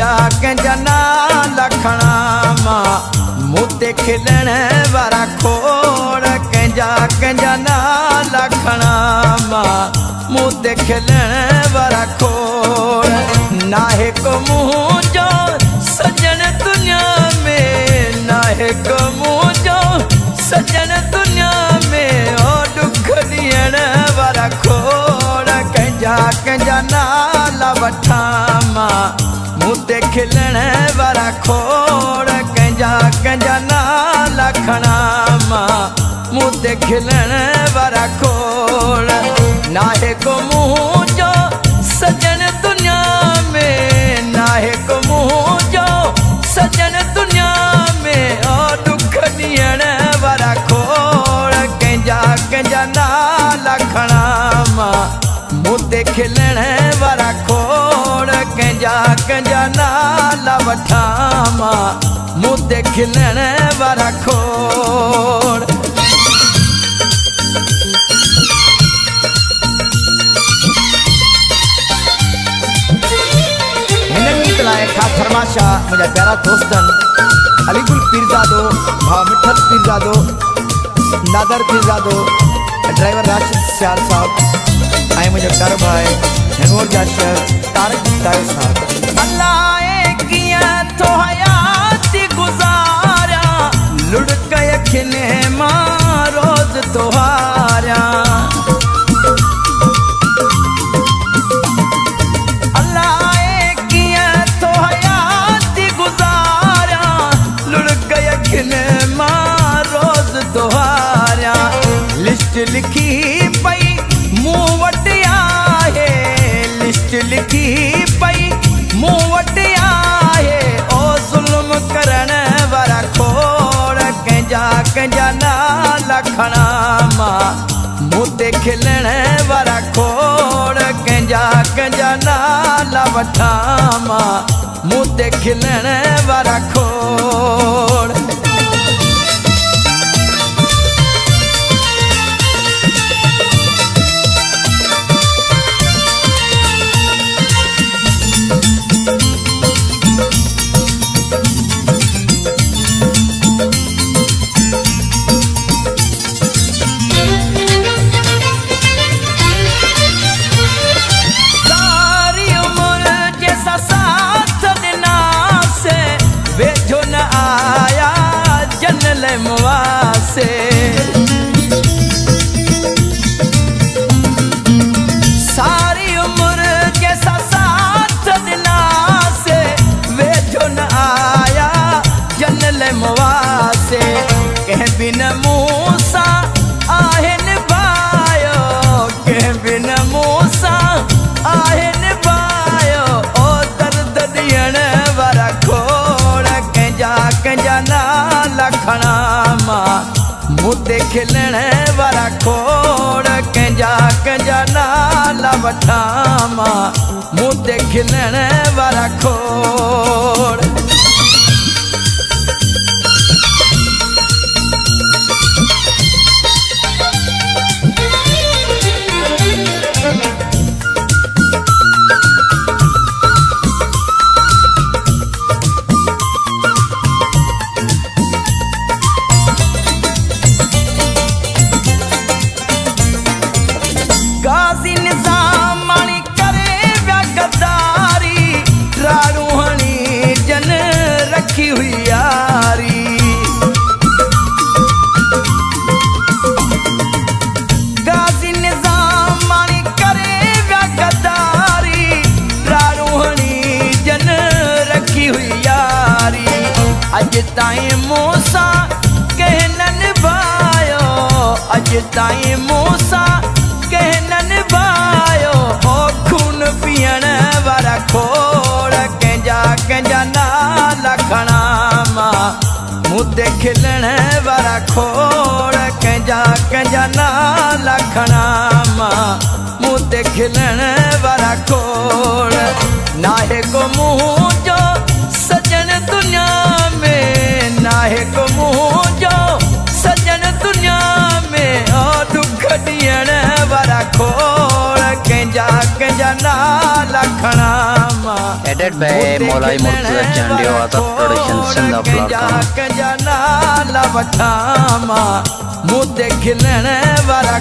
कंजा कंजा नाल खणा मां मुते खिलण वारा खोड़ कंजा कंजा नाल खणा मां मुते खिलण वारा खोड़ नाहे को मुँह जो सजन दुनिया में नाहे को मुँह जो सजन दुनिया में ओ दुख दियण वारा खोड़ कंजा कंजा नाल वठा मां मुते खिलण वारा खोड़ कंजा कंजा नाल खणा मां मुते खिलण वारा खोड़ नाहे को मुँह जो सजन दुनिया में नाहे को मुँह जो सजन दुनिया में ओ दुख दियण वारा खोड़ कंजा कंजा नाल खणा मां मुते खिलण वारा खोड़ कंजा कंजा नाल वठा मां मुते खिलण वारा खोड़ खास फरमाशा मुझा प्यारा दोस्तन अलीगुल पीरजादो भाव मिठल पीरजादो नादर पीरजादो ड्राइवर राशिद सियाल साहब आए मुझे प्यारो भाई हनोर जाशर तारक तायो साहब अल्लाह किया तो हयात गुजारा लुढ़क यखने मां रोज तोहारा लिस्ट लिखी पई मूं वटि आहे लिस्ट लिखी पई मूं वटि आहे ओ ज़ुल्म करण वारा खोड़ कंजा कंजा नाल खणा मां मुते खिलण वारा खोड़ कंजा कंजा नाल वठा मां मुते खिलण वारा खोड़ मुआसे सारी उम्र जैसा साथ दिना से वे जो न आया जनल मुआसे कह बिन मूसा आहन बायो कह बिन मूसा आहन बायो ओ दर्द दियण वारा खोड़ कंजा कंजा नाल खणा मां मुते खिलण वारा खोड़ कंजा कंजा नाल वठा मां मुते खिलण वारा खोड़ गाजी निजाम माणी करे व्या गद्दारी रारूहणी जन रखी हुई यारी गाजी निजाम माणी करे व्या गद्दारी रारूहणी जन रखी हुई यारी अज ताईं मूसा कहनन बायो अज ताईं मूसा कहनन बायो ओ खून पियण वारा खोड़ कंजा कंजा नाल खणा मां मुते खिलण वारा खोड़ कंजा कंजा नाल खणा मां मुते खिलण वारा खोड़ नाहे को मुँह जो सजन दुनिया में नाहे को मुँह जो सजन दुनिया में ओ दुख दियण वारा खोड़ कंजा कंजा नाल खणा मां edit by Maulai Murtaza Chandio Azad production सिंधा प्लेटफॉर्म कंजा नाला वठामा मुते खिलण वारा